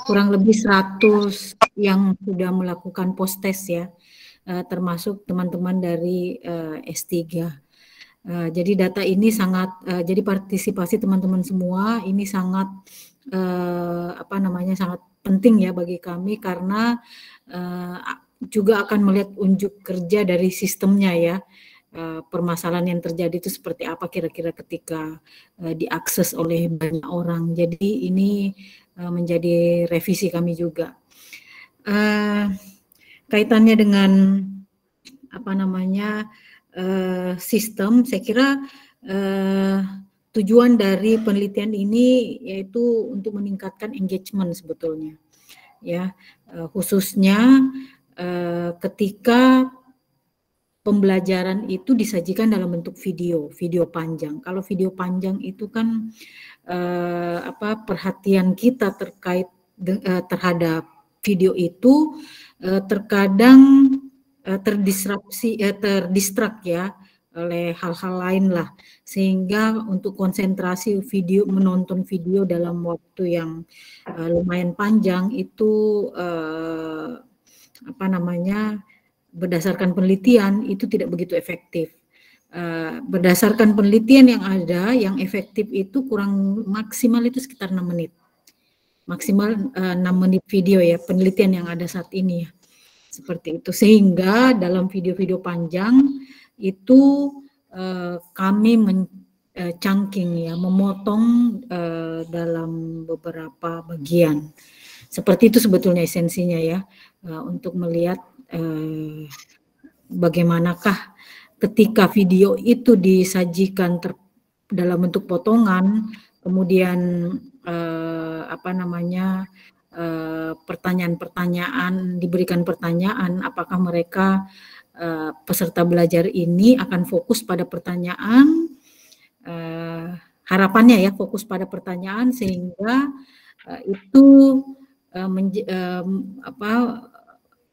kurang lebih 100 yang sudah melakukan post test ya, termasuk teman-teman dari S3. Jadi data ini sangat, jadi partisipasi teman-teman semua ini sangat sangat penting ya bagi kami karena juga akan melihat unjuk kerja dari sistemnya ya. Permasalahan yang terjadi itu seperti apa kira-kira ketika diakses oleh banyak orang. Jadi ini menjadi revisi kami juga. Kaitannya dengan sistem, saya kira tujuan dari penelitian ini yaitu untuk meningkatkan engagement sebetulnya, ya, khususnya ketika pembelajaran itu disajikan dalam bentuk video panjang. Kalau video panjang itu kan perhatian kita terkait terhadap video itu terkadang terdistrak ya oleh hal-hal lain lah, sehingga untuk konsentrasi menonton video dalam waktu yang lumayan panjang itu berdasarkan penelitian itu tidak begitu efektif. Berdasarkan penelitian yang ada, yang efektif itu maksimal itu sekitar 6 menit. Maksimal 6 menit video ya, penelitian yang ada saat ini ya. Seperti itu. Sehingga dalam video-video panjang itu kami chunking ya, memotong dalam beberapa bagian. Seperti itu sebetulnya esensinya ya, untuk melihat bagaimanakah ketika video itu disajikan dalam bentuk potongan, kemudian pertanyaan-pertanyaan, diberikan pertanyaan, apakah mereka peserta belajar ini akan fokus pada pertanyaan, harapannya ya fokus pada pertanyaan sehingga itu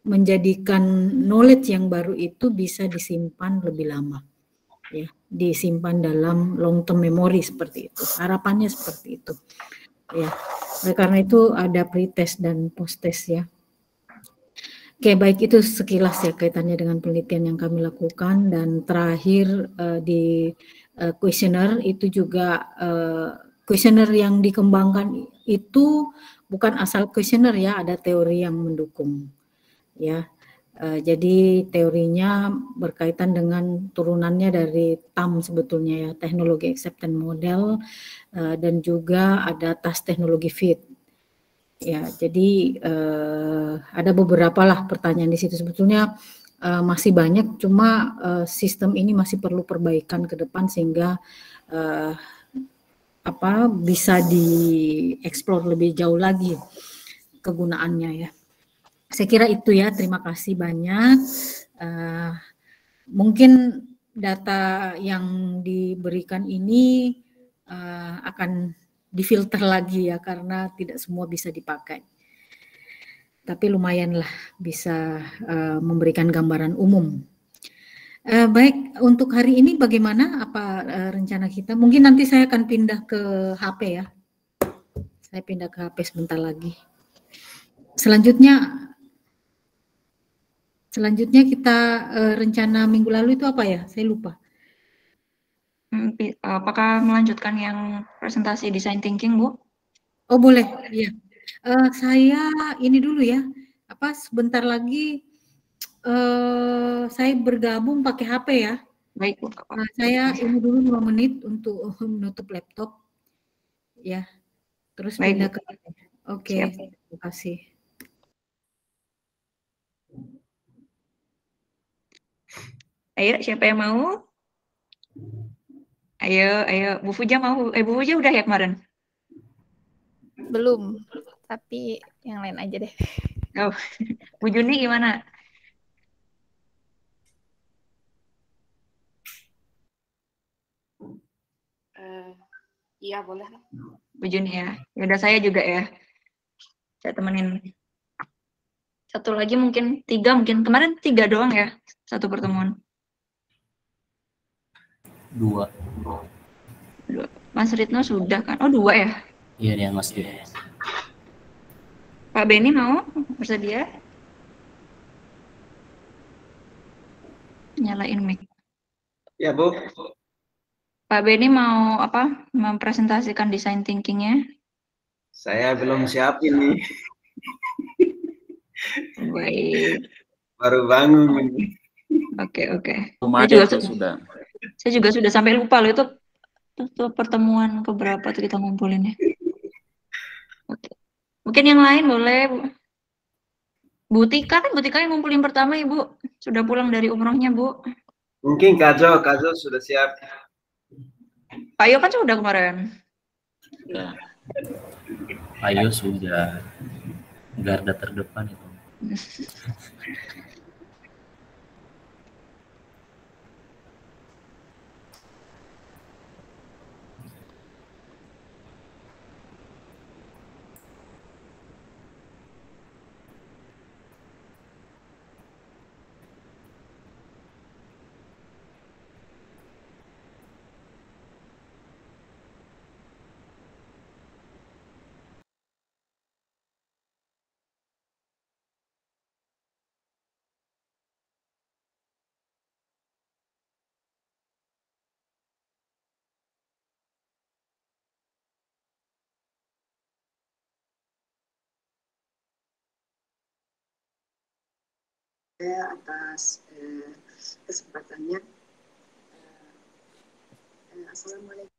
menjadikan knowledge yang baru itu bisa disimpan lebih lama, ya, disimpan dalam long term memory seperti itu. Harapannya seperti itu, ya. Oleh karena itu ada pre-test dan post-test ya. Oke, baik, itu sekilas ya kaitannya dengan penelitian yang kami lakukan. Dan terakhir di kuesioner itu juga kuesioner yang dikembangkan itu bukan asal kuesioner ya, ada teori yang mendukung. Ya, jadi teorinya berkaitan dengan turunannya dari TAM sebetulnya ya, teknologi acceptance model, dan juga ada task teknologi fit. Ya, jadi ada beberapa lah pertanyaan di situ sebetulnya masih banyak, cuma sistem ini masih perlu perbaikan ke depan sehingga bisa dieksplor lebih jauh lagi kegunaannya ya. Saya kira itu ya, terima kasih banyak. Mungkin data yang diberikan ini akan difilter lagi ya, karena tidak semua bisa dipakai. Tapi lumayanlah bisa memberikan gambaran umum. Baik, untuk hari ini bagaimana rencana kita? Mungkin nanti saya akan pindah ke HP ya. Saya pindah ke HP sebentar lagi. Selanjutnya kita rencana minggu lalu itu apa ya? Saya lupa. Apakah melanjutkan yang presentasi design thinking, Bu? Oh, boleh. Iya. Saya ini dulu ya. Sebentar lagi saya bergabung pakai HP ya. Baik, Bu. Saya ini dulu 5 menit untuk menutup laptop. Ya. Terus pindah ke HP. Oke, terima kasih. Ayo, siapa yang mau? Ayo, Bu Fuja mau? Bu Fuja udah ya kemarin? Belum, tapi yang lain aja deh. Oh, Bu Juni gimana? Iya, boleh. Bu Juni ya. Yaudah, saya juga ya. Saya temenin. Satu lagi mungkin 3, mungkin kemarin 3 doang ya, satu pertemuan. 2. Mas Ritno sudah kan? Oh, 2 ya? Iya nih Mas Dio. Pak Beni mau bersedia? Nyalain mic. Ya, Bu. Pak Beni mau apa? Mempresentasikan design thinkingnya? Saya belum siap ini. Baik. Baru bangun ini. Oke. Lumayan tuh sudah. Saya juga sudah sampai lupa loh itu pertemuan keberapa tuh kita ngumpulinnya. Oke. Mungkin yang lain boleh. Bu Tika kan Bu Tika yang ngumpulin pertama Ibu. Sudah pulang dari umrohnya Bu. Mungkin Kajo sudah siap. Pak Yo kan sudah kemarin. Ya. Ayo sudah garda terdepan itu. Atas kesempatannya. Assalamualaikum.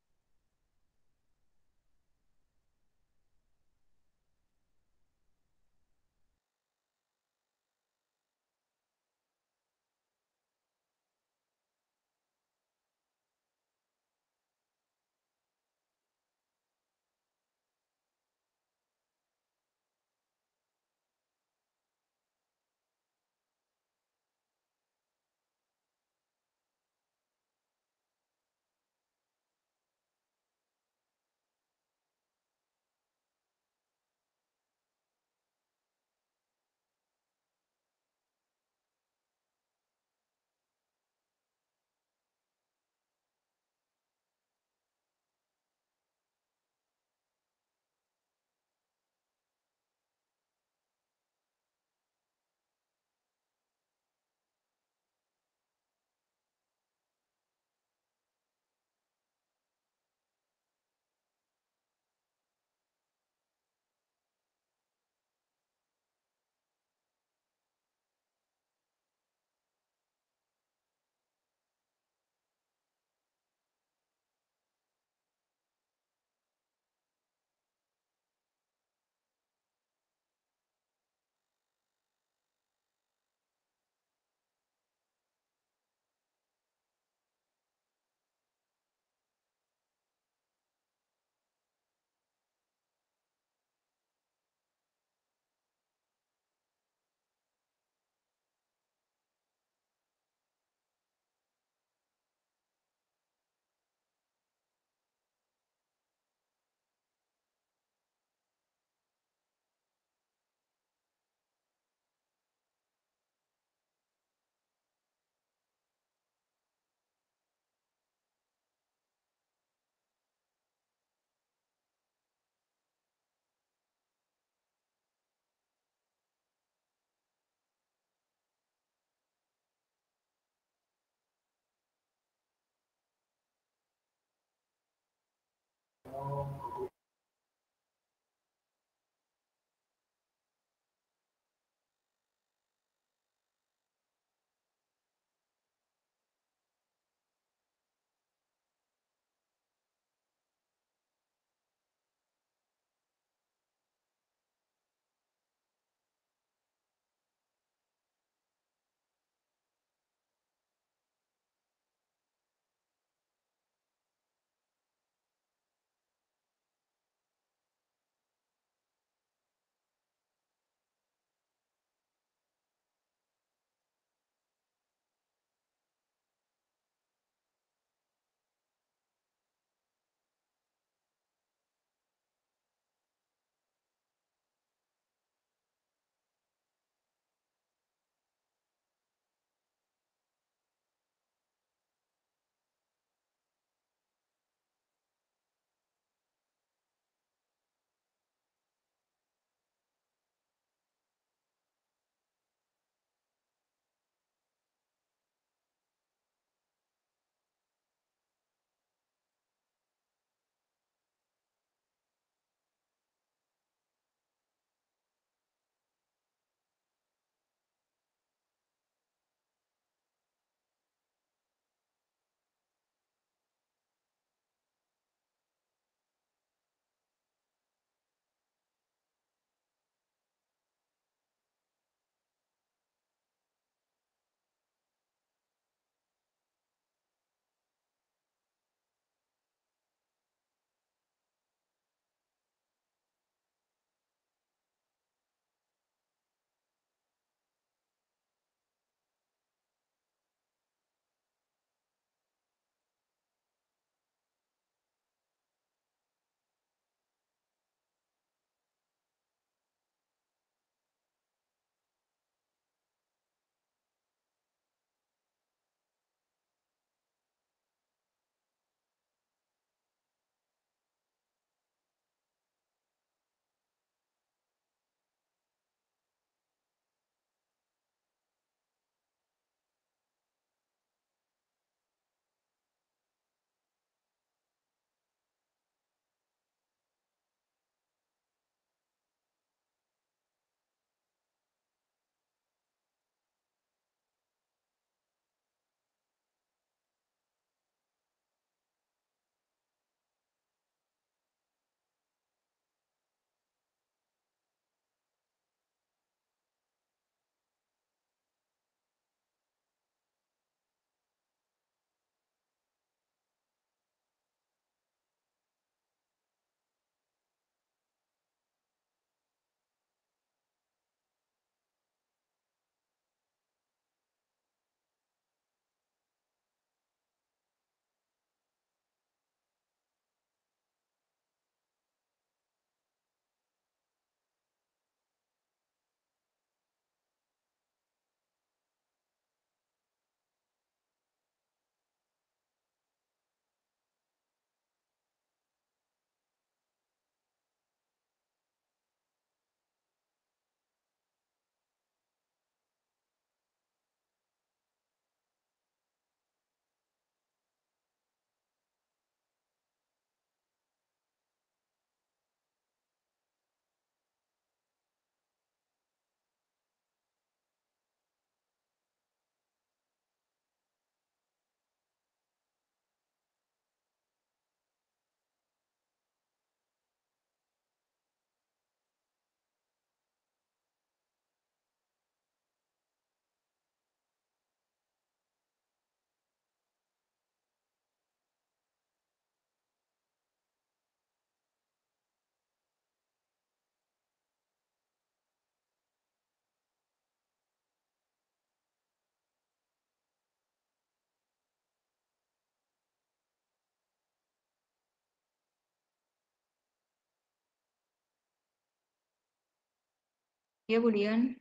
Ya, Bu Dian.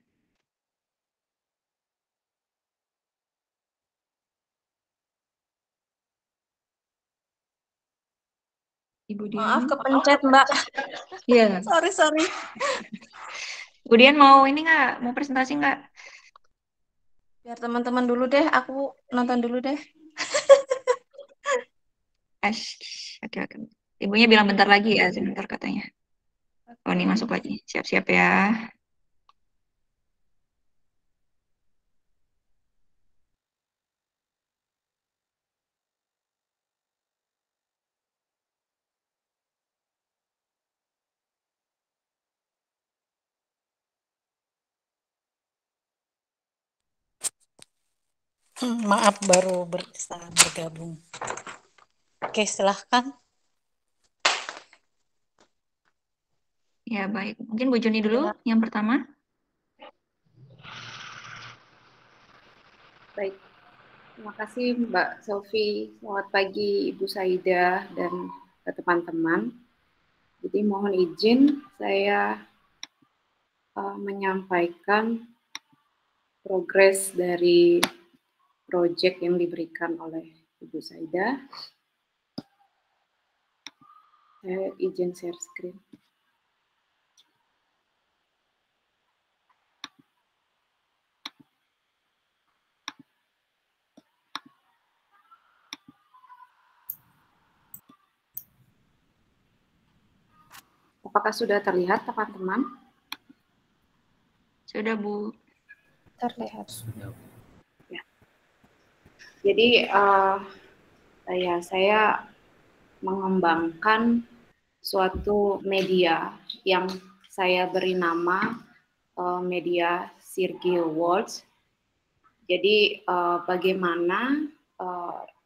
Ibu Dian. Maaf kepencet Mbak. Iya. Sorry. Bu Dian mau ini nggak? Mau presentasi nggak? Biar teman-teman dulu deh, aku nonton dulu deh. Oke. Ibunya bilang bentar lagi ya, sebentar katanya. Oh, ini masuk lagi. Siap-siap ya. Maaf baru bisa bergabung. Oke, silahkan. Ya, baik. Mungkin Bu Juni dulu yang pertama. Baik, terima kasih Mbak Sofi. Selamat pagi Ibu Saida dan teman-teman. Jadi mohon izin saya menyampaikan progres dari proyek yang diberikan oleh Ibu Saida. Saya izin share screen. Apakah sudah terlihat teman-teman? Sudah, Bu. Terlihat. Sudah. Ya. Jadi saya mengembangkan suatu media yang saya beri nama media Sergio World. Jadi bagaimana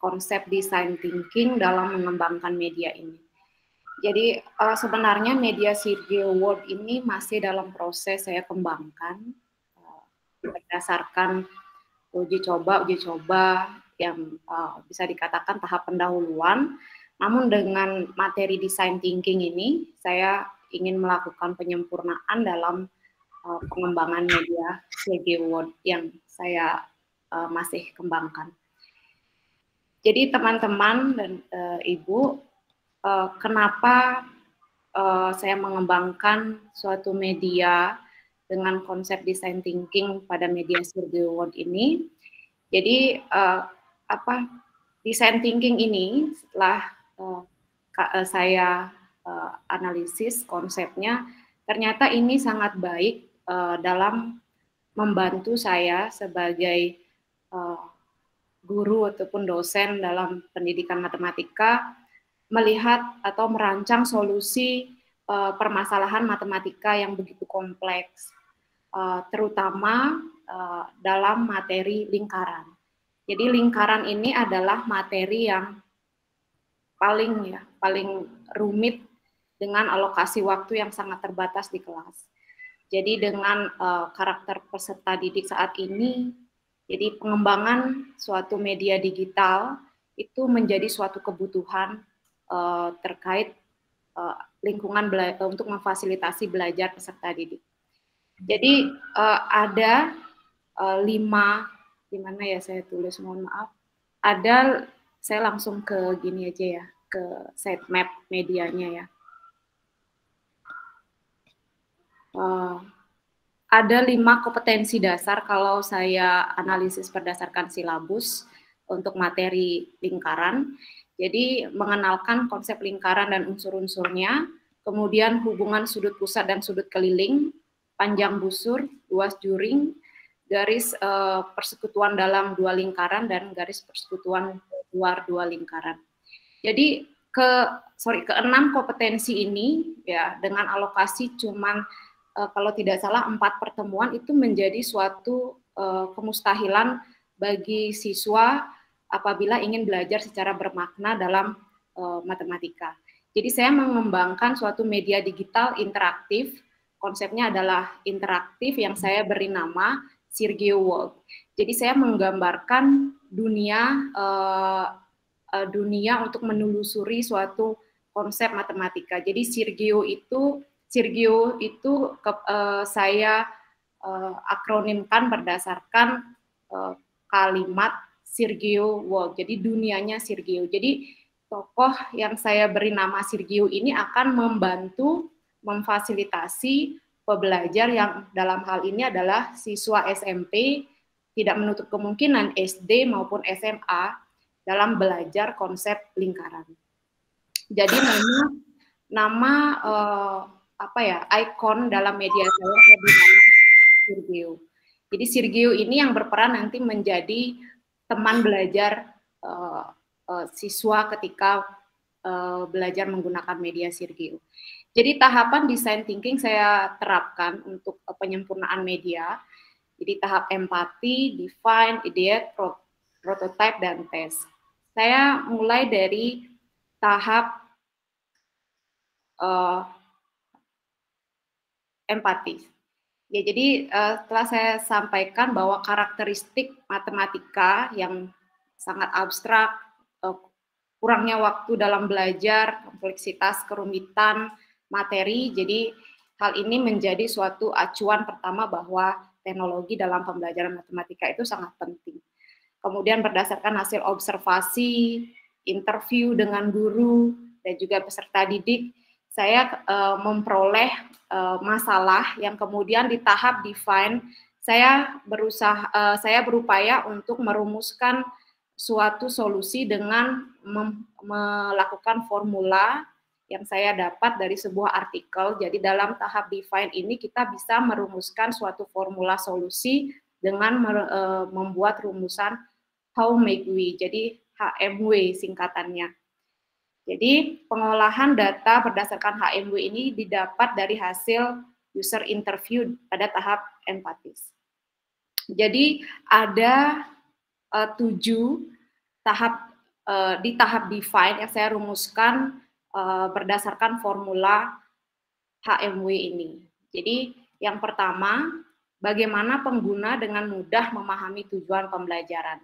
konsep design thinking dalam mengembangkan media ini. Jadi sebenarnya media Sergio World ini masih dalam proses saya kembangkan berdasarkan uji coba yang bisa dikatakan tahap pendahuluan. Namun dengan materi design thinking ini saya ingin melakukan penyempurnaan dalam pengembangan media Sergio World yang saya masih kembangkan. Jadi teman-teman dan Ibu, kenapa saya mengembangkan suatu media dengan konsep design thinking pada media Sergio World ini? Jadi design thinking ini setelah saya analisis konsepnya, ternyata ini sangat baik dalam membantu saya sebagai guru ataupun dosen dalam pendidikan matematika melihat atau merancang solusi permasalahan matematika yang begitu kompleks, terutama dalam materi lingkaran. Jadi lingkaran ini adalah materi yang paling rumit dengan alokasi waktu yang sangat terbatas di kelas. Jadi dengan karakter peserta didik saat ini, jadi pengembangan suatu media digital itu menjadi suatu kebutuhan terkait lingkungan untuk memfasilitasi belajar peserta didik. Jadi ada 5, di mana ya saya tulis, mohon maaf. Saya langsung ke gini aja ya, ke sitemap medianya ya. Ada 5 kompetensi dasar kalau saya analisis berdasarkan silabus untuk materi lingkaran. Jadi mengenalkan konsep lingkaran dan unsur-unsurnya, kemudian hubungan sudut pusat dan sudut keliling, panjang busur, luas juring, garis persekutuan dalam 2 lingkaran dan garis persekutuan luar 2 lingkaran. Jadi ke-6 kompetensi ini ya dengan alokasi cuman kalau tidak salah 4 pertemuan itu menjadi suatu kemustahilan bagi siswa apabila ingin belajar secara bermakna dalam matematika. Jadi saya mengembangkan suatu media digital interaktif, konsepnya adalah interaktif yang saya beri nama Sergio World. Jadi saya menggambarkan dunia untuk menelusuri suatu konsep matematika. Jadi Sergio itu saya akronimkan berdasarkan kalimat Sergio World. Jadi dunianya Sergio. Jadi tokoh yang saya beri nama Sergio ini akan membantu memfasilitasi pembelajar yang dalam hal ini adalah siswa SMP, tidak menutup kemungkinan SD maupun SMA dalam belajar konsep lingkaran. Jadi nama ikon dalam media saya bernama Sergio. Jadi Sergio ini yang berperan nanti menjadi teman belajar siswa ketika belajar menggunakan media Sergio. Jadi tahapan design thinking saya terapkan untuk penyempurnaan media. Jadi tahap empati, define, ideate, prototype, dan test. Saya mulai dari tahap empati. Ya, jadi setelah saya sampaikan bahwa karakteristik matematika yang sangat abstrak, kurangnya waktu dalam belajar, kompleksitas, kerumitan, materi, jadi hal ini menjadi suatu acuan pertama bahwa teknologi dalam pembelajaran matematika itu sangat penting. Kemudian berdasarkan hasil observasi, interview dengan guru, dan juga peserta didik, saya memperoleh masalah yang kemudian di tahap define, saya berupaya untuk merumuskan suatu solusi dengan melakukan formula yang saya dapat dari sebuah artikel. Jadi dalam tahap define ini kita bisa merumuskan suatu formula solusi dengan membuat rumusan how make we, jadi HMW singkatannya. Jadi pengolahan data berdasarkan HMW ini didapat dari hasil user interview pada tahap empatis. Jadi ada 7 tahap di tahap define yang saya rumuskan berdasarkan formula HMW ini. Jadi yang pertama, bagaimana pengguna dengan mudah memahami tujuan pembelajaran.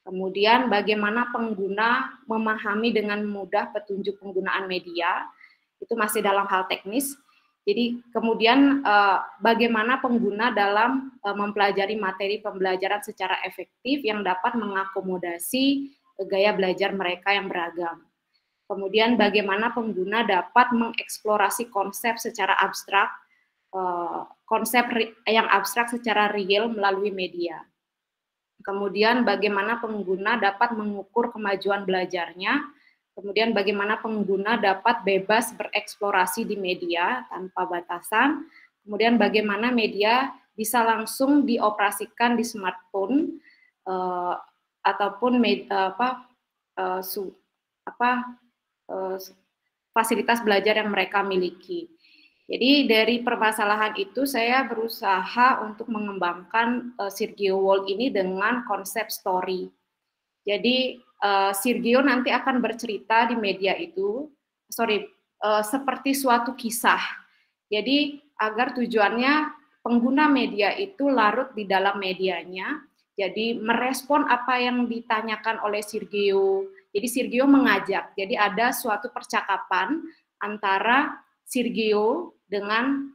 Kemudian bagaimana pengguna memahami dengan mudah petunjuk penggunaan media, itu masih dalam hal teknis. Jadi kemudian bagaimana pengguna dalam mempelajari materi pembelajaran secara efektif yang dapat mengakomodasi gaya belajar mereka yang beragam. Kemudian bagaimana pengguna dapat mengeksplorasi konsep secara abstrak, konsep yang abstrak secara real melalui media. Kemudian bagaimana pengguna dapat mengukur kemajuan belajarnya. Kemudian bagaimana pengguna dapat bebas bereksplorasi di media tanpa batasan. Kemudian bagaimana media bisa langsung dioperasikan di smartphone ataupun fasilitas belajar yang mereka miliki. Jadi dari permasalahan itu saya berusaha untuk mengembangkan Sergio World ini dengan konsep story. Jadi Sergio nanti akan bercerita di media itu, seperti suatu kisah. Jadi agar tujuannya pengguna media itu larut di dalam medianya, jadi merespon apa yang ditanyakan oleh Sergio. Jadi Sergio mengajak, jadi ada suatu percakapan antara Sergio dengan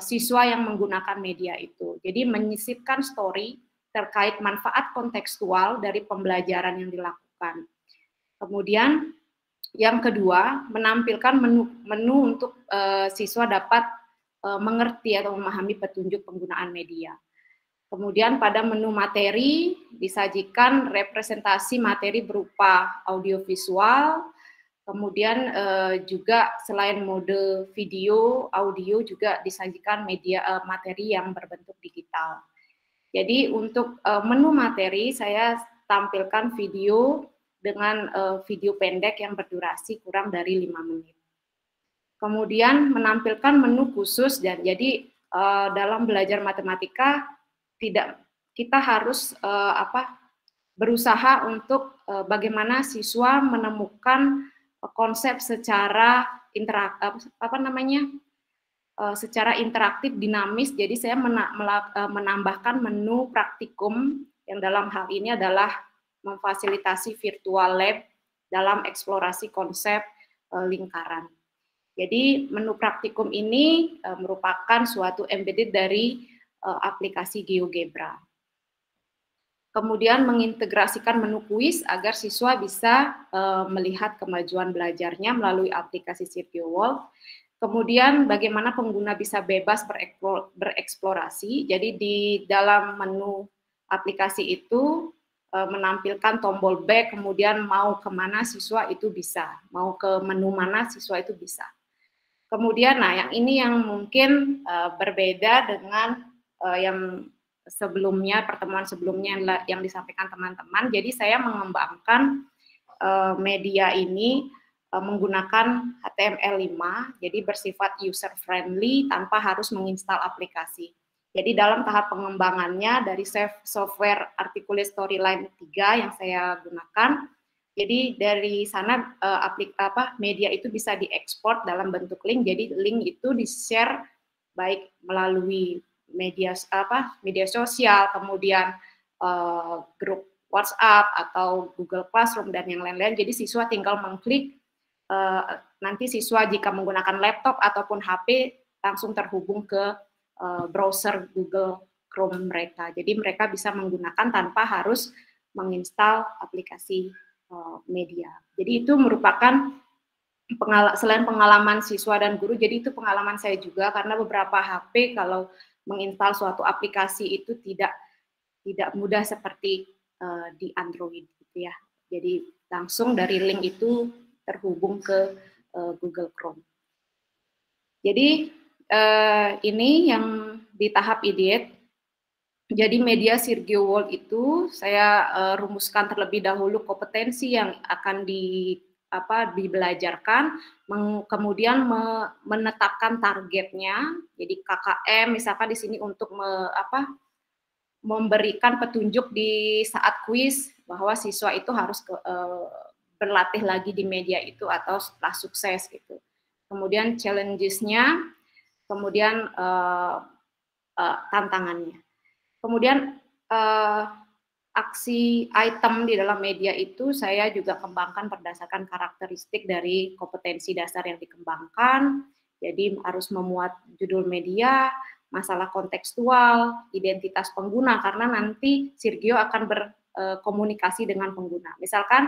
siswa yang menggunakan media itu. Jadi menyisipkan story terkait manfaat kontekstual dari pembelajaran yang dilakukan. Kemudian yang kedua, menampilkan menu untuk siswa dapat mengerti atau memahami petunjuk penggunaan media. Kemudian pada menu materi disajikan representasi materi berupa audiovisual. Kemudian juga selain mode video, audio juga disajikan media materi yang berbentuk digital. Jadi untuk menu materi saya tampilkan video dengan video pendek yang berdurasi kurang dari 5 menit. Kemudian menampilkan menu khusus dan jadi dalam belajar matematika kita harus berusaha untuk bagaimana siswa menemukan konsep secara secara interaktif dinamis. Jadi saya menambahkan menu praktikum yang dalam hal ini adalah memfasilitasi virtual lab dalam eksplorasi konsep lingkaran. Jadi menu praktikum ini merupakan suatu embedded dari aplikasi GeoGebra. Kemudian mengintegrasikan menu kuis agar siswa bisa melihat kemajuan belajarnya melalui aplikasi Sirgio World. Kemudian bagaimana pengguna bisa bebas bereksplorasi. Jadi di dalam menu aplikasi itu menampilkan tombol back, kemudian mau kemana siswa itu bisa, mau ke menu mana siswa itu bisa. Kemudian, nah yang ini yang mungkin berbeda dengan yang sebelumnya, pertemuan sebelumnya yang disampaikan teman-teman. Jadi saya mengembangkan media ini menggunakan HTML5, jadi bersifat user friendly tanpa harus menginstal aplikasi. Jadi dalam tahap pengembangannya dari software Articulate Storyline 3 yang saya gunakan, jadi dari sana media itu bisa diekspor dalam bentuk link, jadi link itu di-share baik melalui media sosial, kemudian grup WhatsApp atau Google Classroom dan yang lain-lain. Jadi siswa tinggal mengklik, nanti siswa jika menggunakan laptop ataupun HP langsung terhubung ke browser Google Chrome mereka. Jadi mereka bisa menggunakan tanpa harus menginstal aplikasi media. Jadi itu merupakan selain pengalaman siswa dan guru, jadi itu pengalaman saya juga karena beberapa HP kalau menginstal suatu aplikasi itu tidak mudah seperti di Android gitu ya. Jadi langsung dari link itu terhubung ke Google Chrome. Jadi ini yang di tahap ideate. Jadi media Sirgio World itu saya rumuskan terlebih dahulu kompetensi yang akan dibelajarkan, kemudian menetapkan targetnya. Jadi KKM misalkan di sini untuk memberikan petunjuk di saat kuis bahwa siswa itu harus berlatih lagi di media itu atau setelah sukses gitu. Kemudian challenges-nya, kemudian tantangannya. Kemudian aksi item di dalam media itu saya juga kembangkan berdasarkan karakteristik dari kompetensi dasar yang dikembangkan. Jadi harus memuat judul media, masalah kontekstual, identitas pengguna, karena nanti Sirgio akan berkomunikasi dengan pengguna. Misalkan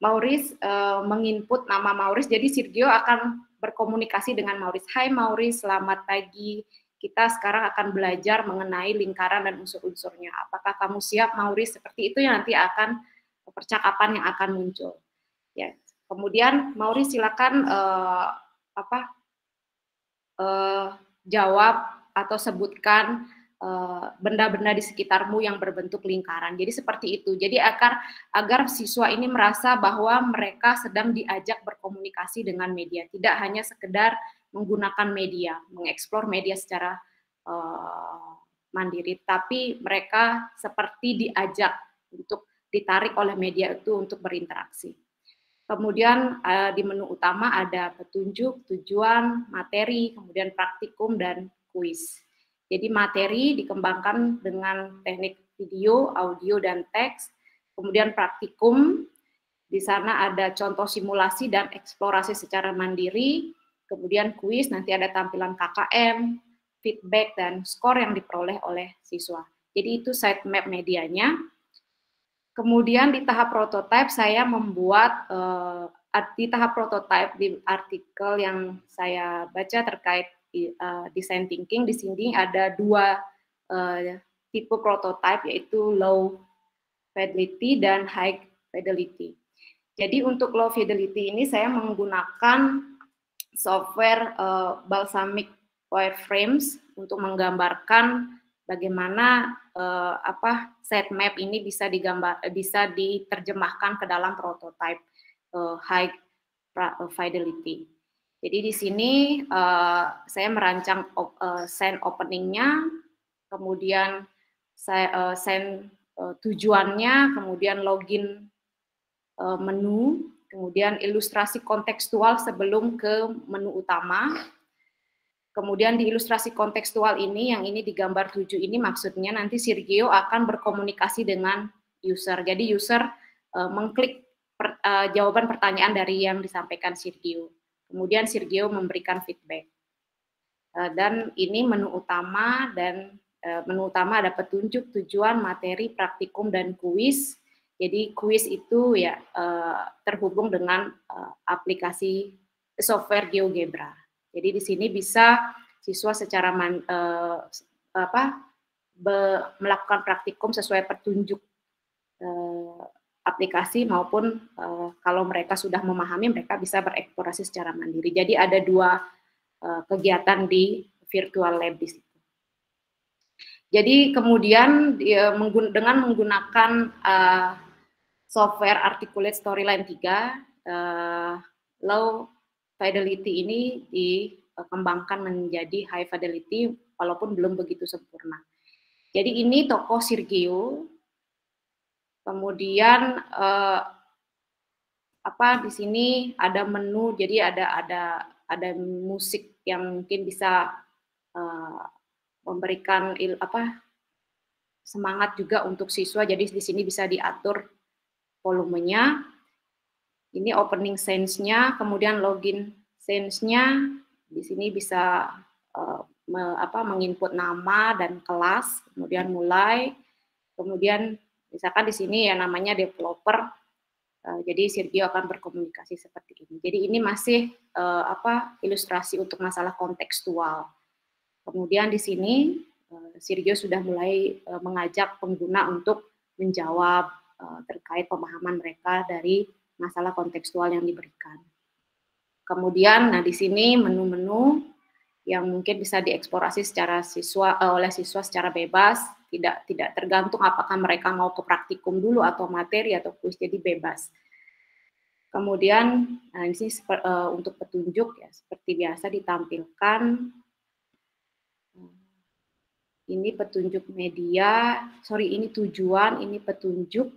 Maurice menginput nama Maurice, jadi Sirgio akan berkomunikasi dengan Maurice. Hai Maurice, selamat pagi. Kita sekarang akan belajar mengenai lingkaran dan unsur-unsurnya. Apakah kamu siap, Maurice? Seperti itu yang nanti akan percakapan yang akan muncul. Ya. Kemudian Maurice silakan jawab atau sebutkan benda-benda di sekitarmu yang berbentuk lingkaran. Jadi seperti itu. Jadi agar siswa ini merasa bahwa mereka sedang diajak berkomunikasi dengan media, tidak hanya sekedar menggunakan media, mengeksplor media secara mandiri, tapi mereka seperti diajak untuk ditarik oleh media itu untuk berinteraksi. Kemudian di menu utama ada petunjuk, tujuan, materi, kemudian praktikum, dan kuis. Jadi materi dikembangkan dengan teknik video, audio, dan teks. Kemudian praktikum, di sana ada contoh simulasi dan eksplorasi secara mandiri. Kemudian kuis, nanti ada tampilan KKM, feedback, dan skor yang diperoleh oleh siswa. Jadi itu sitemap medianya. Kemudian di tahap prototype saya membuat, di tahap prototype di artikel yang saya baca terkait design thinking, di sini ada dua tipe prototype, yaitu low fidelity dan high fidelity. Jadi untuk low fidelity ini saya menggunakan software Balsamiq wireframes untuk menggambarkan bagaimana sitemap ini bisa diterjemahkan ke dalam prototype high fidelity. Jadi di sini saya merancang scene openingnya, kemudian saya scene tujuannya, kemudian login menu, kemudian ilustrasi kontekstual sebelum ke menu utama. Kemudian di ilustrasi kontekstual ini, yang ini di gambar 7 ini maksudnya nanti Sirgio akan berkomunikasi dengan user. Jadi user mengklik jawaban pertanyaan dari yang disampaikan Sirgio. Kemudian Sirgio memberikan feedback. Dan ini menu utama menu utama ada petunjuk, tujuan, materi, praktikum, dan kuis. Jadi kuis itu ya terhubung dengan aplikasi software GeoGebra. Jadi di sini bisa siswa secara melakukan praktikum sesuai petunjuk aplikasi maupun kalau mereka sudah memahami mereka bisa bereksplorasi secara mandiri. Jadi ada dua kegiatan di virtual lab di situ. Jadi kemudian dengan menggunakan software Articulate Storyline 3, low fidelity ini dikembangkan menjadi high fidelity walaupun belum begitu sempurna. Jadi ini tokoh Sergio. Kemudian di sini ada menu, jadi ada musik yang mungkin bisa memberikan semangat juga untuk siswa. Jadi di sini bisa diatur volumenya. Ini opening sense-nya, kemudian login sense-nya. Di sini bisa menginput nama dan kelas, kemudian mulai. Kemudian misalkan di sini ya namanya developer. Jadi Sergio akan berkomunikasi seperti ini. Jadi ini masih ilustrasi untuk masalah kontekstual. Kemudian di sini Sergio sudah mulai mengajak pengguna untuk menjawab terkait pemahaman mereka dari masalah kontekstual yang diberikan. Kemudian, di sini menu-menu yang mungkin bisa dieksplorasi oleh siswa secara bebas, tidak tergantung apakah mereka mau ke praktikum dulu atau materi atau kuis, jadi bebas. Kemudian, ini untuk petunjuk ya seperti biasa ditampilkan. Ini petunjuk media, ini tujuan, ini petunjuk,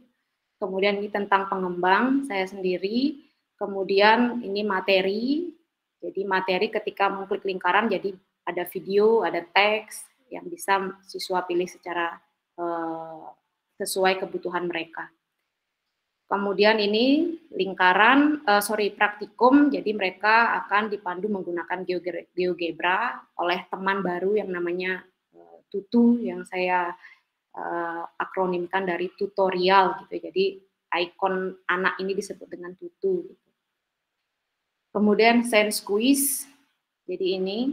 kemudian ini tentang pengembang, saya sendiri, kemudian ini materi, jadi materi ketika mengklik lingkaran, jadi ada video, ada teks, yang bisa siswa pilih secara sesuai kebutuhan mereka. Kemudian ini lingkaran, praktikum, jadi mereka akan dipandu menggunakan GeoGebra oleh teman baru yang namanya Tutu, yang saya akronimkan dari tutorial gitu. Jadi ikon anak ini disebut dengan Tutu. Gitu. Kemudian sense quiz. Jadi ini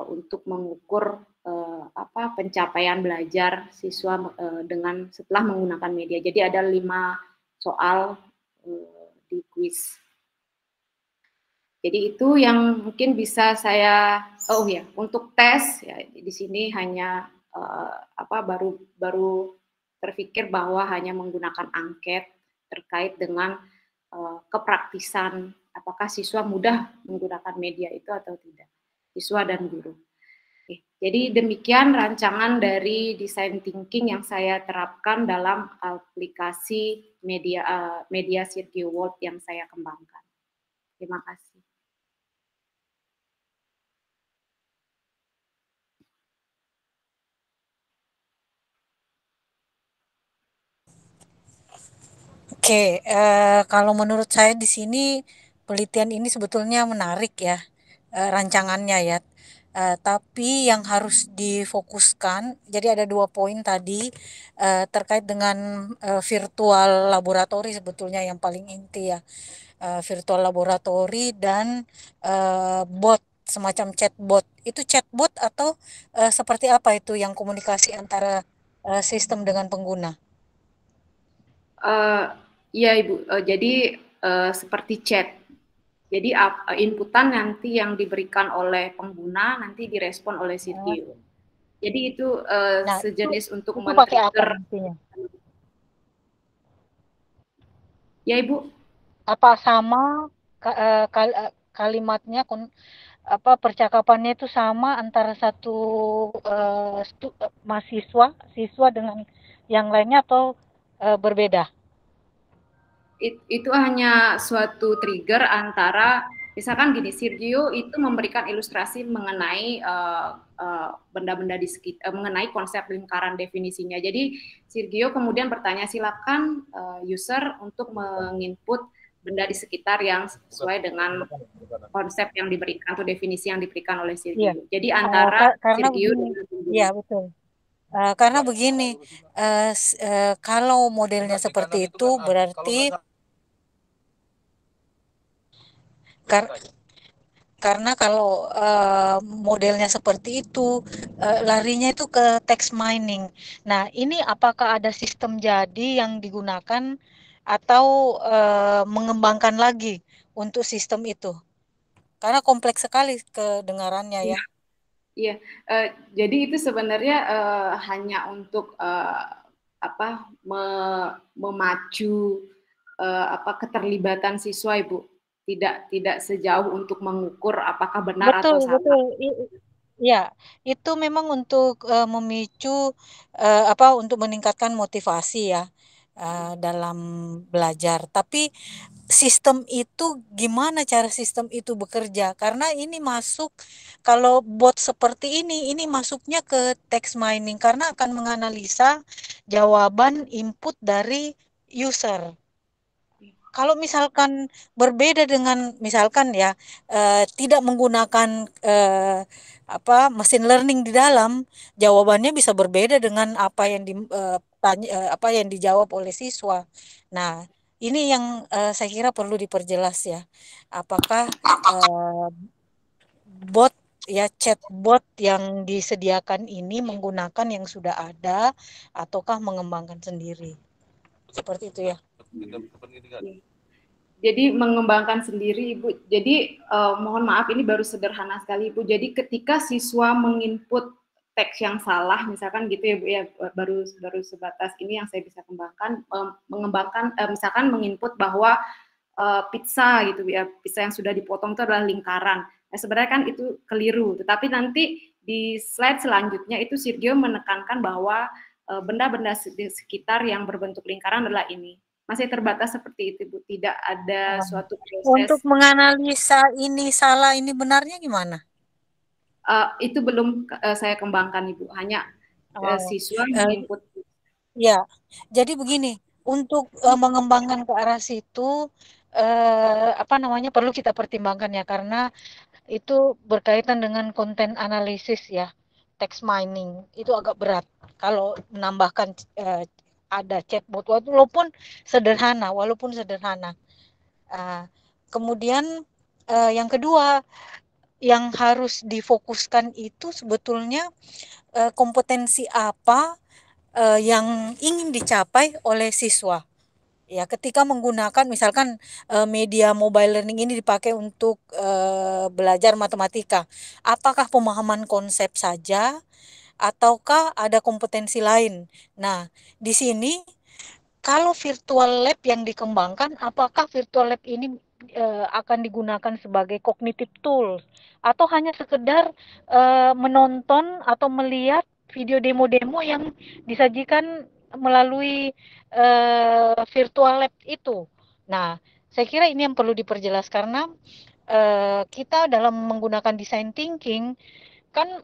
untuk mengukur pencapaian belajar siswa setelah menggunakan media. Jadi ada 5 soal di quiz. Jadi itu yang mungkin bisa saya, untuk tes ya di sini hanya baru terpikir bahwa hanya menggunakan angket terkait dengan kepraktisan apakah siswa mudah menggunakan media itu atau tidak, siswa dan guru. Oke, jadi demikian rancangan dari design thinking yang saya terapkan dalam aplikasi media Sergio World yang saya kembangkan. Terima kasih. Oke, kalau menurut saya di sini penelitian ini sebetulnya menarik ya, rancangannya ya. Tapi yang harus difokuskan, jadi ada 2 poin tadi terkait dengan virtual laboratori sebetulnya yang paling inti ya, virtual laboratori dan bot semacam chatbot. Itu chatbot atau seperti apa itu yang komunikasi antara sistem dengan pengguna? Iya Ibu, jadi seperti chat. Jadi inputan nanti yang diberikan oleh pengguna nanti direspon oleh Sergio. Jadi itu sejenis untuk men-trigger. Ya Ibu. Apa sama kalimatnya, percakapannya itu sama antara satu siswa dengan yang lainnya atau berbeda? Itu hanya suatu trigger antara, misalkan gini, Sergio itu memberikan ilustrasi mengenai benda-benda di sekitar, mengenai konsep lingkaran definisinya. Jadi Sergio kemudian bertanya, silakan user untuk menginput benda di sekitar yang sesuai dengan konsep yang diberikan atau definisi yang diberikan oleh Iya. Sergio. Jadi antara Karena Sergio begini, dengan ya betul. Karena begini, kalau modelnya seperti itu berarti karena kalau modelnya seperti itu larinya itu ke text mining. Nah, ini apakah ada sistem jadi yang digunakan atau mengembangkan lagi untuk sistem itu? Karena kompleks sekali kedengarannya ya. Iya, jadi itu sebenarnya hanya untuk memacu keterlibatan siswa, Ibu. Tidak sejauh untuk mengukur apakah benar atau salah. Betul. Ya, itu memang untuk memicu untuk meningkatkan motivasi ya dalam belajar. Tapi sistem itu gimana cara sistem itu bekerja? Karena ini masuk kalau bot seperti ini masuknya ke text mining karena akan menganalisa jawaban input dari user. Kalau misalkan berbeda dengan misalkan ya tidak menggunakan mesin learning di dalam, jawabannya bisa berbeda dengan apa yang dijawab oleh siswa. Nah, ini yang saya kira perlu diperjelas ya. Apakah bot ya chatbot yang disediakan ini menggunakan yang sudah ada ataukah mengembangkan sendiri? Seperti itu ya. Jadi mengembangkan sendiri, Ibu. Jadi mohon maaf ini baru sederhana sekali, Ibu. Jadi ketika siswa menginput teks yang salah, misalkan gitu ya, Bu ya, baru sebatas ini yang saya bisa kembangkan, mengembangkan misalkan menginput bahwa pizza gitu ya, pizza yang sudah dipotong itu adalah lingkaran. Nah, sebenarnya kan itu keliru, tetapi nanti di slide selanjutnya itu Sergio menekankan bahwa benda-benda di sekitar yang berbentuk lingkaran adalah ini. Masih terbatas seperti itu, Bu. Tidak ada suatu proses. Untuk menganalisa ini salah, ini benarnya gimana? Itu belum saya kembangkan, Ibu. Hanya siswa menginput. Ya, jadi begini, untuk mengembangkan ke arah situ, perlu kita pertimbangkan ya, karena itu berkaitan dengan konten analisis ya, text mining, itu agak berat. Kalau menambahkan ada chatbot, walaupun sederhana. Kemudian yang kedua, yang harus difokuskan itu sebetulnya kompetensi apa yang ingin dicapai oleh siswa. Ya, ketika menggunakan misalkan media mobile learning ini dipakai untuk belajar matematika, apakah pemahaman konsep saja ataukah ada kompetensi lain? Nah, di sini kalau virtual lab yang dikembangkan, apakah virtual lab ini akan digunakan sebagai cognitive tools atau hanya sekedar menonton atau melihat video demo-demo yang disajikan melalui virtual lab itu. Nah, saya kira ini yang perlu diperjelas karena kita dalam menggunakan design thinking kan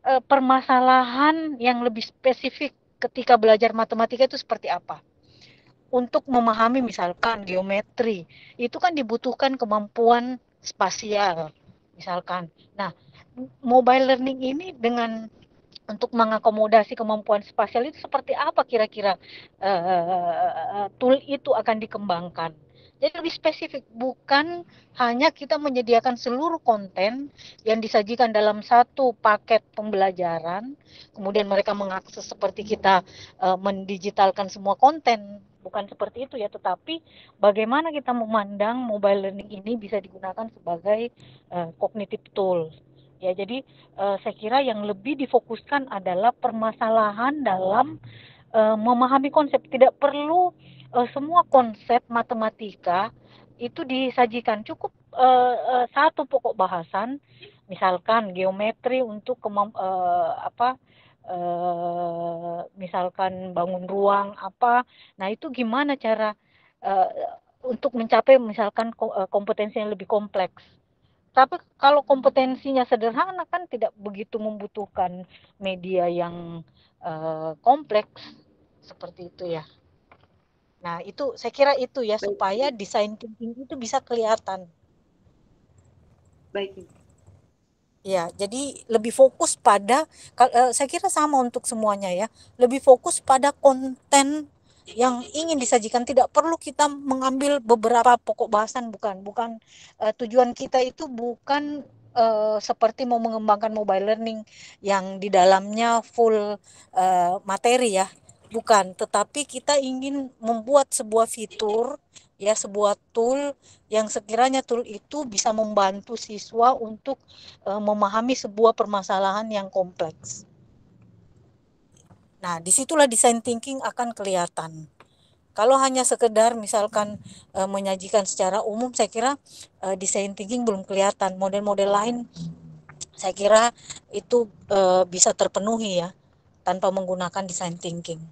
permasalahan yang lebih spesifik ketika belajar matematika itu seperti apa. Untuk memahami misalkan geometri, itu kan dibutuhkan kemampuan spasial misalkan. Nah, mobile learning ini dengan untuk mengakomodasi kemampuan spasial itu seperti apa kira-kira tool itu akan dikembangkan. Jadi lebih spesifik, bukan hanya kita menyediakan seluruh konten yang disajikan dalam satu paket pembelajaran, kemudian mereka mengakses seperti kita mendigitalkan semua konten, bukan seperti itu ya, tetapi bagaimana kita memandang mobile learning ini bisa digunakan sebagai cognitive tool. Ya, jadi saya kira yang lebih difokuskan adalah permasalahan dalam memahami konsep. Tidak perlu semua konsep matematika itu disajikan. Cukup satu pokok bahasan, misalkan geometri untuk misalkan bangun ruang apa. Nah, itu gimana cara untuk mencapai misalkan kompetensi yang lebih kompleks. Tapi kalau kompetensinya sederhana kan tidak begitu membutuhkan media yang kompleks seperti itu ya. Nah, itu saya kira itu ya, Baik. supaya design thinking itu bisa kelihatan. Baik, Ibu. Ya, jadi lebih fokus pada, saya kira sama untuk semuanya ya, lebih fokus pada konten yang ingin disajikan. Tidak perlu kita mengambil beberapa pokok bahasan, bukan tujuan kita itu bukan seperti mau mengembangkan mobile learning yang di dalamnya full materi ya, bukan. Tetapi kita ingin membuat sebuah fitur ya, sebuah tool yang sekiranya tool itu bisa membantu siswa untuk memahami sebuah permasalahan yang kompleks. Nah, disitulah design thinking akan kelihatan. Kalau hanya sekedar misalkan menyajikan secara umum, saya kira design thinking belum kelihatan. Model-model lain saya kira itu bisa terpenuhi ya, tanpa menggunakan design thinking.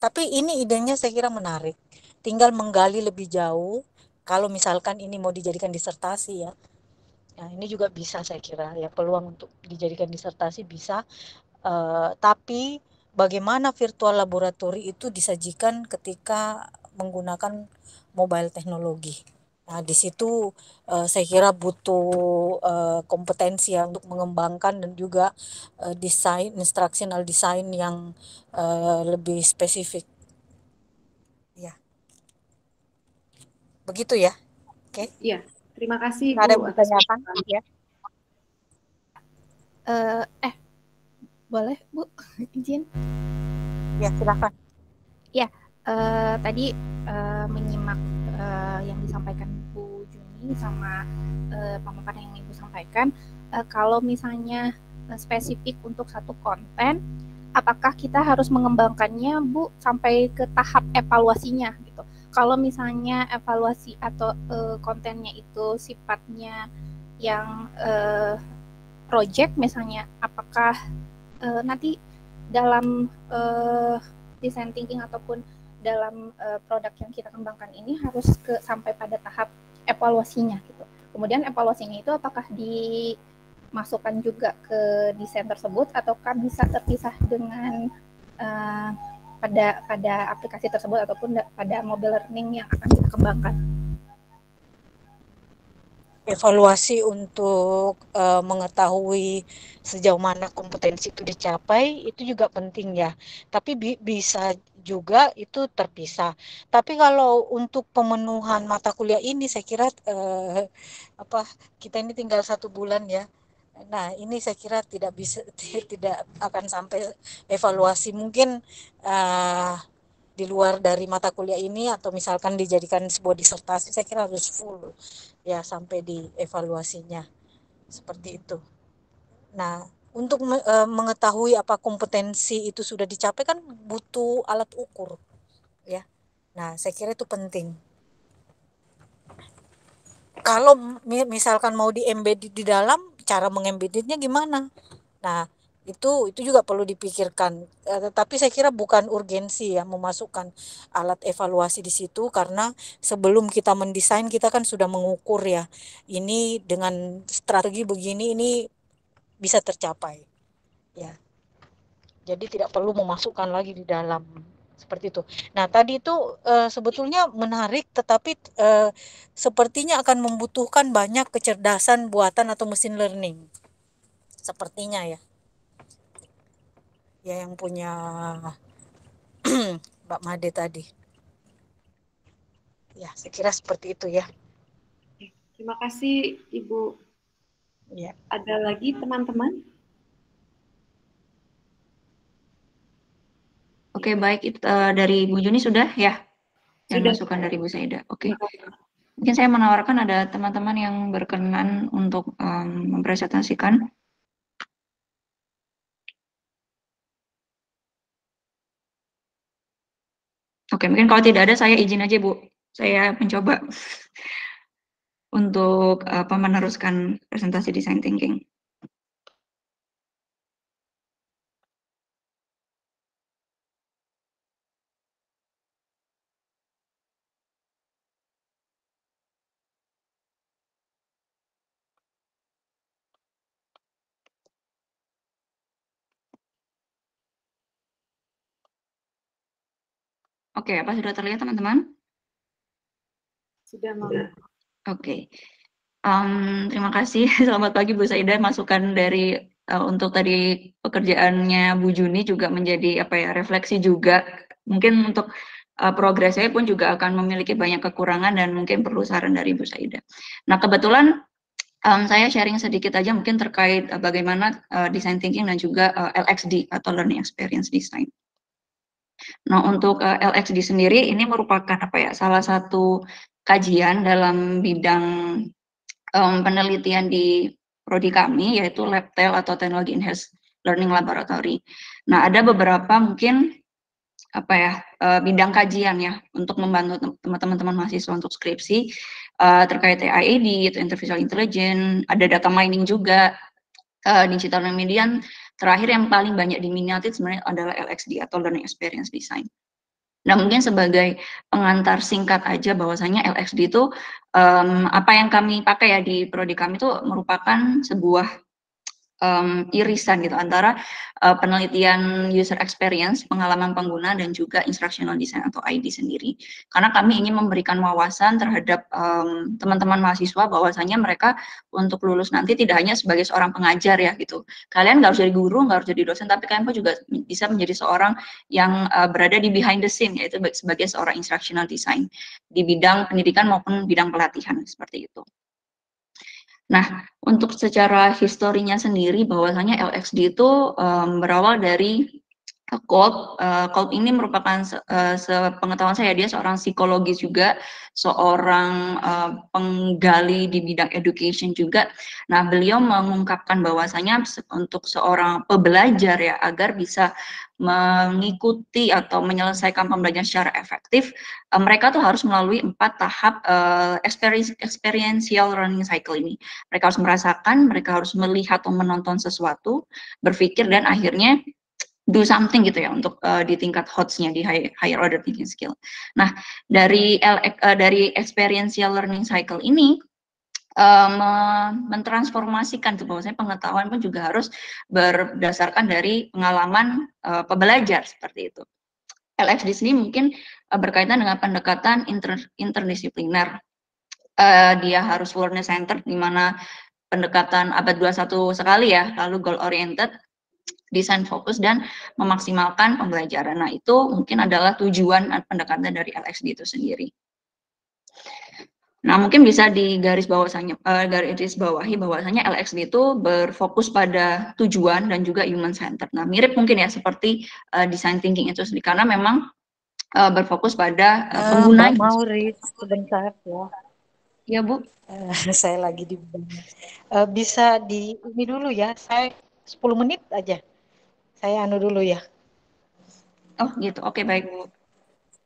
Tapi ini idenya saya kira menarik. Tinggal menggali lebih jauh, kalau misalkan ini mau dijadikan disertasi ya. Nah, ini juga bisa saya kira ya, peluang untuk dijadikan disertasi bisa. Tapi bagaimana virtual laboratory itu disajikan ketika menggunakan mobile teknologi. Nah, di situ saya kira butuh kompetensi ya untuk mengembangkan dan juga desain, instructional design yang lebih spesifik. Ya, begitu ya. Oke. Iya, terima kasih Ada yang Bu atas ditanyakan ya? Boleh Bu, izin? Ya, silakan. Ya, tadi menyimak yang disampaikan Bu Juni sama pemaparan yang Ibu sampaikan, kalau misalnya spesifik untuk satu konten, apakah kita harus mengembangkannya Bu sampai ke tahap evaluasinya gitu? Kalau misalnya evaluasi atau kontennya itu sifatnya yang project misalnya, apakah nanti dalam design thinking ataupun dalam produk yang kita kembangkan ini harus sampai pada tahap evaluasinya gitu. Kemudian evaluasinya itu apakah dimasukkan juga ke desain tersebut ataukah bisa terpisah dengan pada aplikasi tersebut ataupun pada mobile learning yang akan kita kembangkan. Evaluasi untuk mengetahui sejauh mana kompetensi itu dicapai itu juga penting ya. Tapi bisa juga itu terpisah. Tapi kalau untuk pemenuhan mata kuliah ini saya kira kita ini tinggal 1 bulan ya. Nah, ini saya kira tidak bisa tidak akan sampai evaluasi. Mungkin di luar dari mata kuliah ini atau misalkan dijadikan sebuah disertasi, saya kira harus full ya sampai di evaluasinya seperti itu. Nah, untuk mengetahui apa kompetensi itu sudah dicapai kan butuh alat ukur ya. Nah, saya kira itu penting. Kalau misalkan mau di-embed di dalam, cara mengembednya gimana? Nah, itu juga perlu dipikirkan. Tapi saya kira bukan urgensi ya memasukkan alat evaluasi di situ, karena sebelum kita mendesain kita kan sudah mengukur ya. Ini dengan strategi begini ini bisa tercapai. Ya. Jadi tidak perlu memasukkan lagi di dalam seperti itu. Nah, tadi itu sebetulnya menarik, tetapi sepertinya akan membutuhkan banyak kecerdasan buatan atau mesin learning. Sepertinya ya. Ya, yang punya Mbak Made tadi. Ya, saya kira seperti itu ya. Terima kasih Ibu. Ya. Ada lagi teman-teman? Oke, baik. Dari Bu Juni sudah ya? Yang masukan dari Bu Saida. Oke. Mungkin saya menawarkan ada teman-teman yang berkenan untuk mempresentasikan. Oke, mungkin kalau tidak ada saya izin aja Bu. Saya mencoba untuk meneruskan presentasi design thinking. Oke, apa sudah terlihat teman-teman? Sudah, Mama. Oke. Terima kasih. Selamat pagi Bu Saida. Masukan dari untuk tadi pekerjaannya Bu Juni juga menjadi apa ya, refleksi juga. Mungkin untuk progres saya pun juga akan memiliki banyak kekurangan dan mungkin perlu saran dari Bu Saida. Nah, kebetulan saya sharing sedikit aja mungkin terkait bagaimana design thinking dan juga LXD atau learning experience design. Nah, untuk LXD sendiri ini merupakan apa ya, salah satu kajian dalam bidang penelitian di prodi kami, yaitu LabTel atau Technology Enhanced Learning Laboratory. Nah, ada beberapa mungkin apa ya, bidang kajian ya untuk membantu teman-teman mahasiswa untuk skripsi terkait AID, itu artificial intelligence, ada data mining juga, digital media. Terakhir yang paling banyak diminati sebenarnya adalah LXD atau Learning Experience Design. Nah, mungkin sebagai pengantar singkat aja bahwasanya LXD itu apa yang kami pakai ya di prodi kami itu merupakan sebuah irisan gitu antara penelitian user experience, pengalaman pengguna, dan juga instructional design atau ID sendiri. Karena kami ingin memberikan wawasan terhadap teman-teman mahasiswa bahwasanya mereka untuk lulus nanti tidak hanya sebagai seorang pengajar ya gitu. Kalian nggak harus jadi guru, nggak harus jadi dosen, tapi kalian pun juga bisa menjadi seorang yang berada di behind the scene, yaitu sebagai seorang instructional design di bidang pendidikan maupun bidang pelatihan seperti itu. Nah, untuk secara historinya sendiri bahwasanya LXD itu berawal dari Kolb. Kolb ini merupakan sepengetahuan saya dia seorang psikologis juga, seorang penggali di bidang education juga. Nah, beliau mengungkapkan bahwasanya untuk seorang pembelajar ya agar bisa mengikuti atau menyelesaikan pembelajaran secara efektif, mereka tuh harus melalui 4 tahap experiential learning cycle ini. Mereka harus merasakan, mereka harus melihat atau menonton sesuatu, berpikir, dan akhirnya do something gitu ya untuk di tingkat HOTS-nya di higher order thinking skill. Nah, dari experiential learning cycle ini mentransformasikan tuh bahwasanya pengetahuan pun juga harus berdasarkan dari pengalaman pembelajar seperti itu. LXD sini mungkin berkaitan dengan pendekatan interdisipliner. Dia harus learner centered, di mana pendekatan abad 21 sekali ya, lalu goal oriented, desain fokus, dan memaksimalkan pembelajaran. Nah, itu mungkin adalah tujuan pendekatan dari LXD itu sendiri. Nah, mungkin bisa garis bawahi bahwasanya LXD itu berfokus pada tujuan dan juga human centered. Nah, mirip mungkin ya seperti design thinking itu sendiri, karena memang berfokus pada pengguna. Mbak Mauris, sebentar ya. Ya, Bu. Saya lagi di bisa di ini dulu ya, saya 10 menit aja. Saya anu dulu ya. Oh, gitu. Oke, baik, Bu.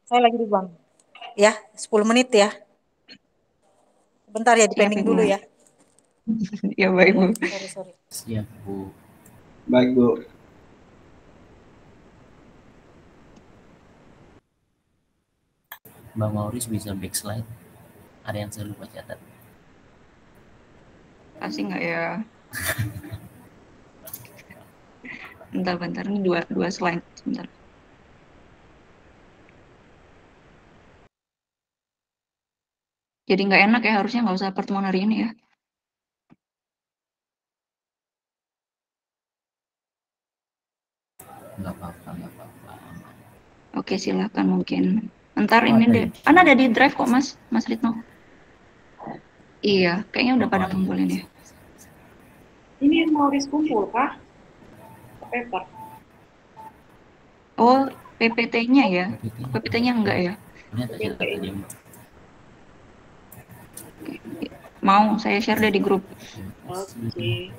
Saya lagi di bank. Ya, 10 menit ya. Bentar ya, dipending dulu ya. Ya, baik, Bu. Sorry. Siap, Bu. Baik, Bu. Mbak Mauris bisa backslide. Ada yang saya lupa catat. Pasti nggak ya? Bentar. Ini dua slide. Sebentar. Jadi nggak enak ya, harusnya nggak usah pertemuan hari ini ya. Nggak apa-apa. Oke, silakan mungkin. Ntar ini deh. Kan ada di drive kok, Mas Ritno. Iya, kayaknya udah pada kumpulin ya. Ini Mauris kumpul kah? Paper. Oh, PPT-nya ya? PPT-nya enggak ya? Mau saya share deh di grup. Oke.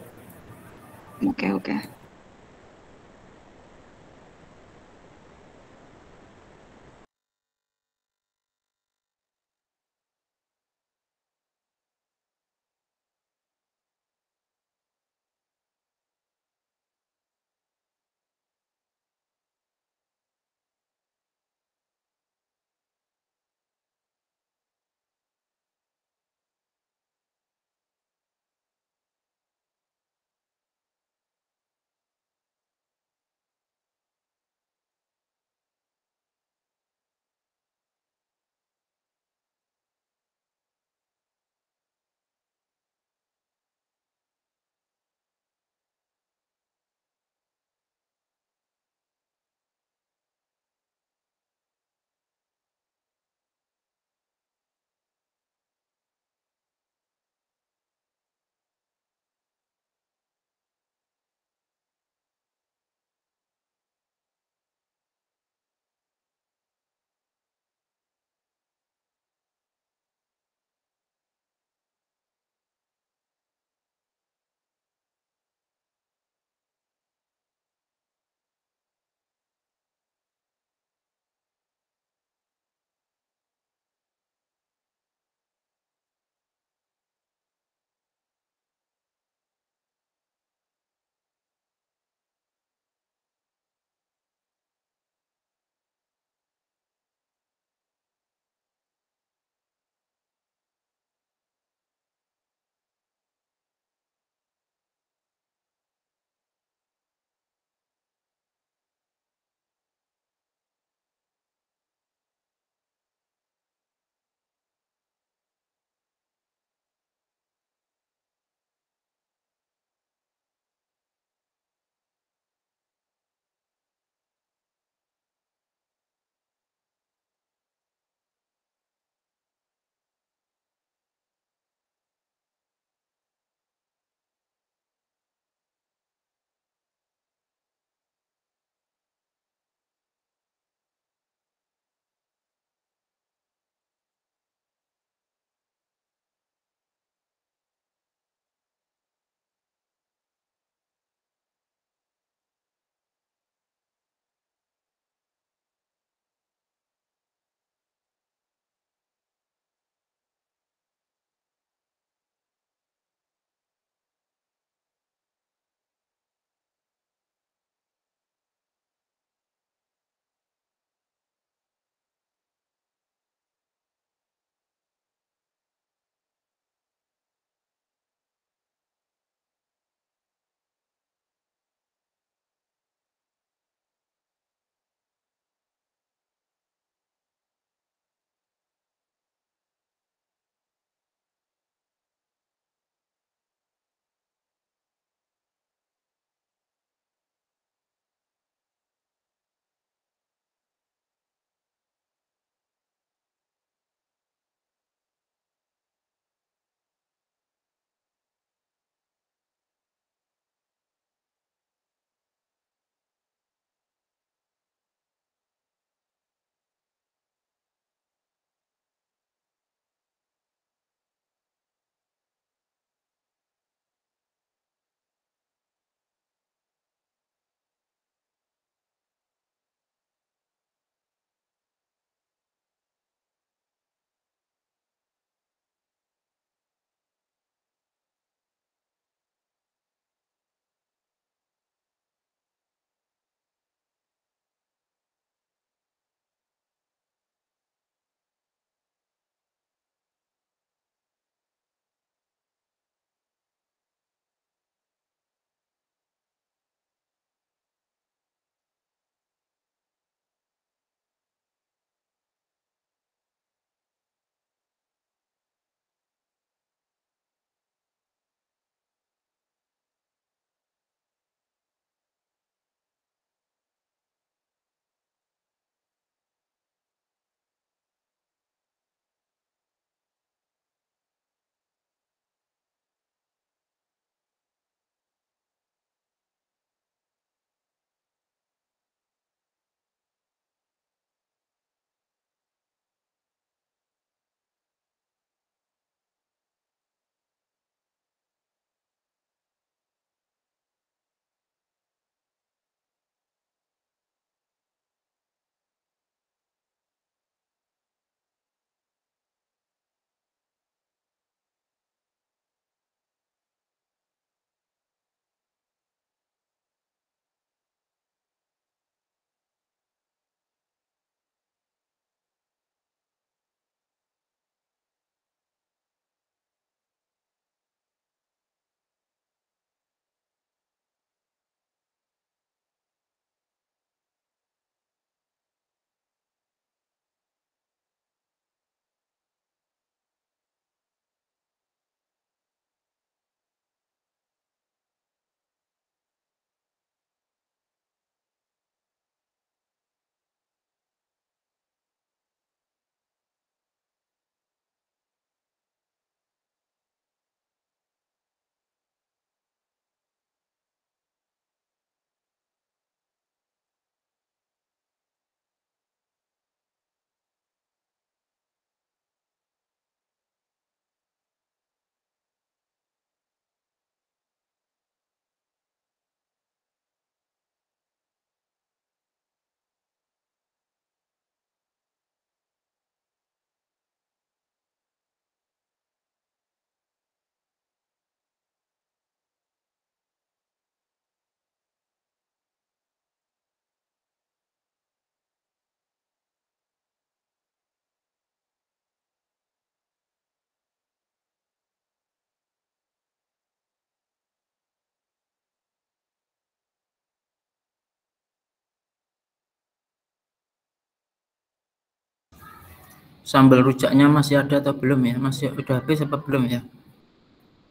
Sambal rujaknya masih ada atau belum ya? Masih udah habis apa belum ya?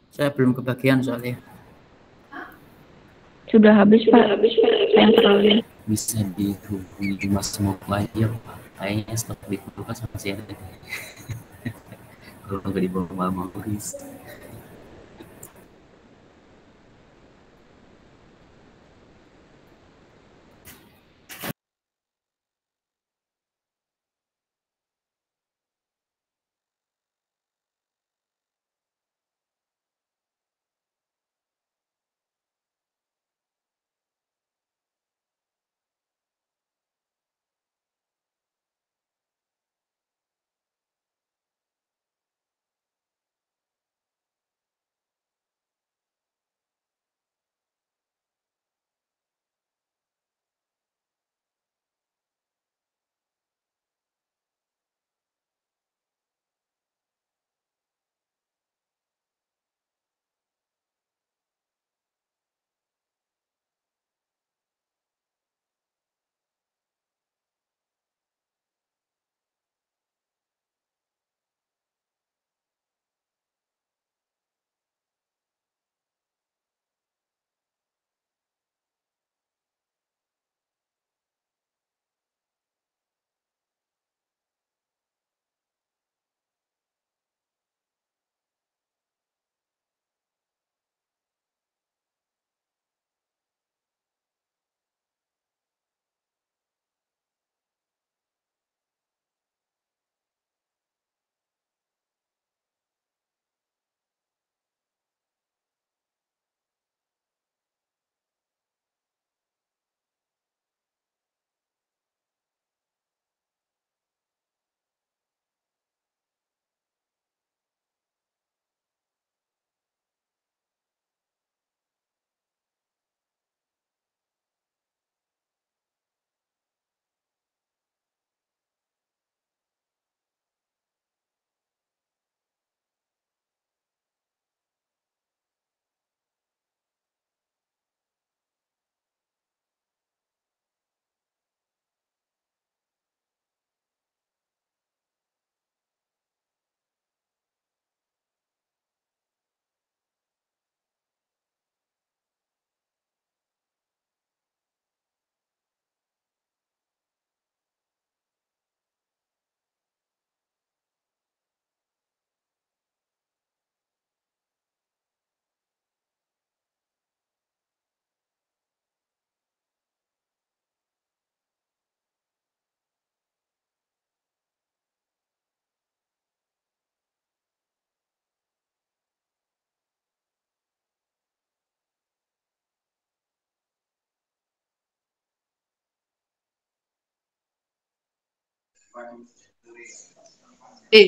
Saya belum kebagian soalnya. Sudah habis, Pak. Sayang sekali. Bisa dihubungi Mas Moko aja, Pak. Kayaknya stok di kulkas masih ada. Kalau nggak dibawa Mbak Mauris.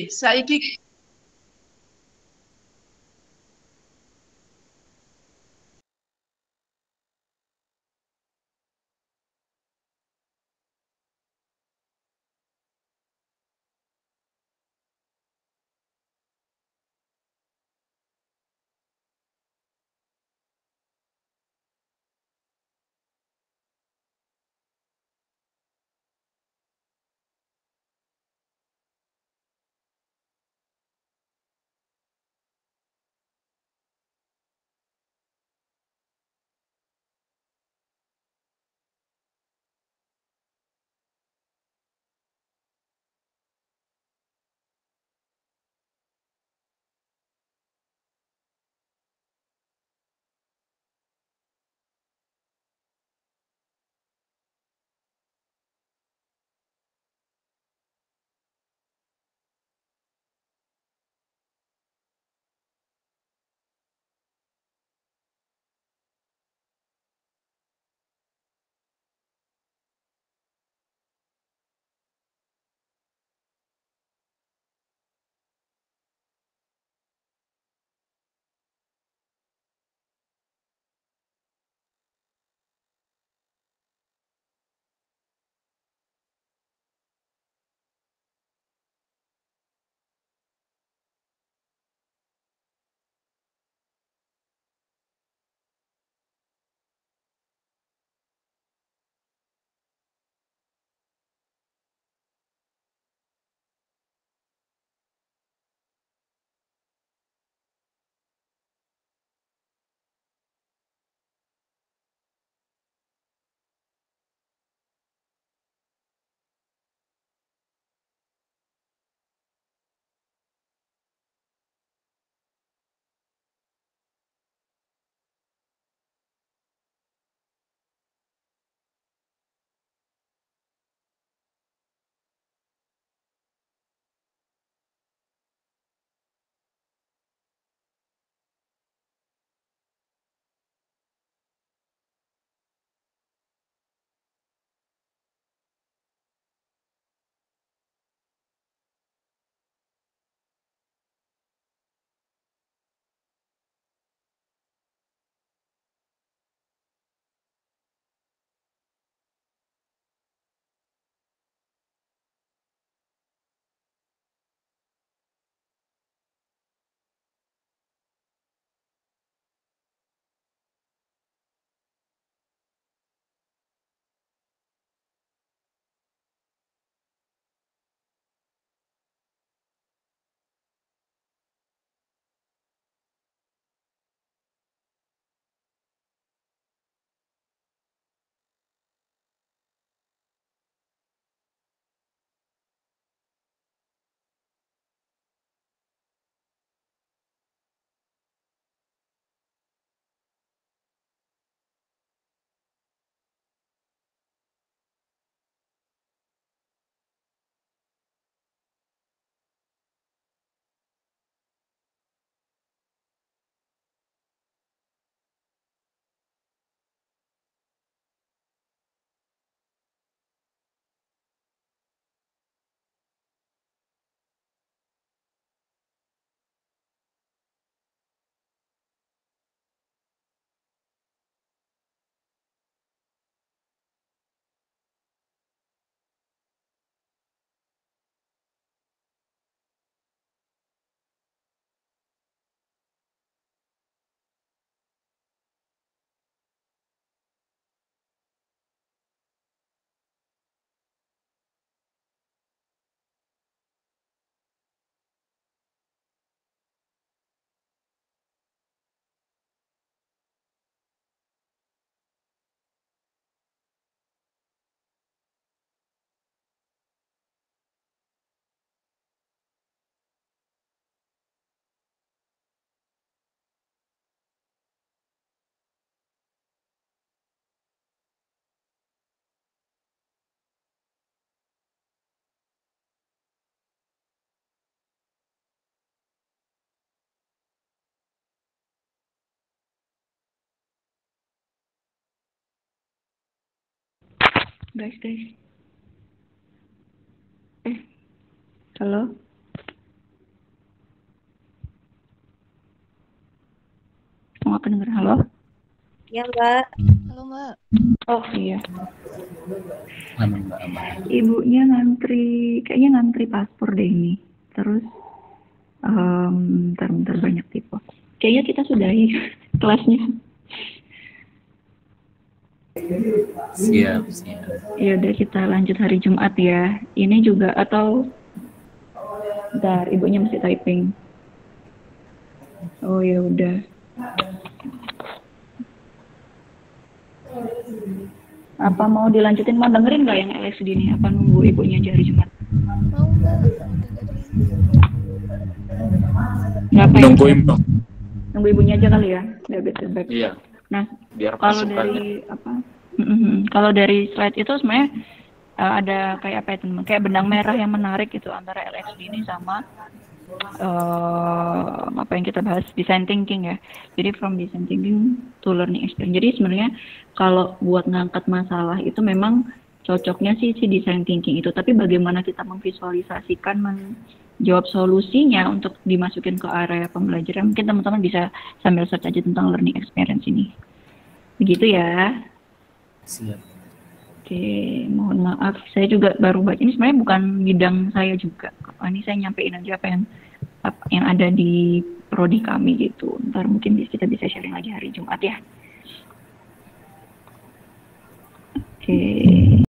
Saiki Guys. Halo? Nggak kedengeran, halo? Ya, Mbak. Halo, Mbak. Oh iya. Aman Mbak, aman. Ibunya kayaknya ngantri paspor deh ini. Terus, bentar banyak tipe. Kayaknya kita sudahi kelasnya. Siap. Ya udah kita lanjut hari Jumat ya. Ini juga atau bentar, ibunya masih typing. Oh ya udah. Apa mau dilanjutin, mau dengerin nggak yang LSD ini? Apa nunggu ibunya aja hari Jumat? Mau Mbak. Ngapain? Nungguin dong. Nunggu ibunya aja kali ya. Beb. Iya. Nah, Biar kalau pasukannya. dari apa? Kalau dari slide itu sebenarnya ada kayak apa ya teman? Kayak benang merah yang menarik itu antara LSD ini sama apa yang kita bahas design thinking ya. Jadi from design thinking to learning experience. Jadi sebenarnya kalau buat ngangkat masalah itu memang cocoknya sih si design thinking itu. Tapi bagaimana kita memvisualisasikan, menjawab solusinya untuk dimasukin ke area pembelajaran, mungkin teman-teman bisa sambil search aja tentang learning experience ini. Begitu ya. Siap. Oke, mohon maaf, saya juga baru baca. Ini sebenarnya bukan bidang saya juga. Ini saya nyampein aja apa yang ada di prodi kami gitu. Ntar mungkin kita bisa sharing lagi hari Jumat ya. Oke.